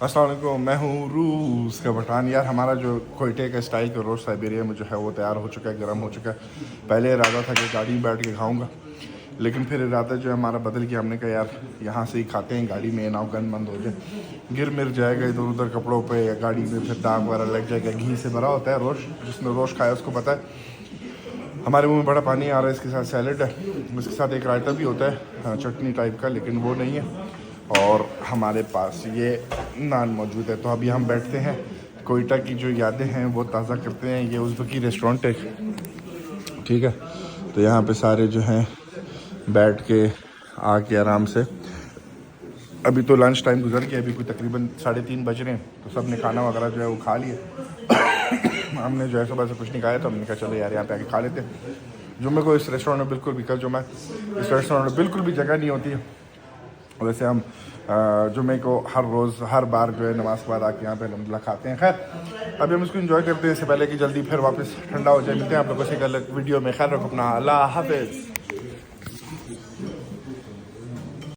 अस्सलाम वालेकुम, मैं हूँ रूस का पठान। यार हमारा जो कोयटे का स्टाइल का रोस्ट साइबेरिया में जो है वो तैयार हो चुका है, गर्म हो चुका है। पहले इरादा था कि गाड़ी में बैठ के खाऊंगा, लेकिन फिर इरादा जो है हमारा बदल गया। हमने कहा यार यहाँ से ही खाते हैं, गाड़ी में ना गन बंद हो जाए, गिर मिर जाएगा इधर उधर कपड़ों पे या गाड़ी में, फिर दाग वगैरह लग जाएगा। घी से भरा होता है रोस्ट, जिसने रोस्ट खाया उसको पता है। हमारे मुंह में बड़ा पानी आ रहा है। इसके साथ सैलड है, इसके साथ एक रायता भी होता है चटनी टाइप का, लेकिन वो नहीं है। और हमारे पास ये नान मौजूद है। तो अभी हम बैठते हैं, कोयटा की जो यादें हैं वो ताज़ा करते हैं। ये उज़्बेकी रेस्टोरेंट है, ठीक है। तो यहाँ पे सारे जो हैं बैठ के आके आराम से, अभी तो लंच टाइम गुजर गया, अभी कोई तकरीबन 3:30 बज रहे हैं। तो सब ने खाना वगैरह जो है वो खा लिया। हमने जो है सुबह से कुछ नहीं खाया, तो हमने कहा चलो यार यहाँ पे आके खा लेते हैं। जुम्मे को इस रेस्टोरेंट में बिल्कुल भी, कल जुम्मा इस रेस्टोरेंट में बिल्कुल भी जगह नहीं होती है। वैसे हम जुम्मे को हर रोज़ हर बार जो है नमाज के बाद आके यहाँ पे अलहमदिल्ला खाते हैं। खैर अभी हम इसको एंजॉय करते हैं, इससे पहले कि जल्दी फिर वापस ठंडा हो जाए। मिलते हैं आप लोगों से कल वीडियो में। खैर रखो अपना, अल्लाह हाफिज़।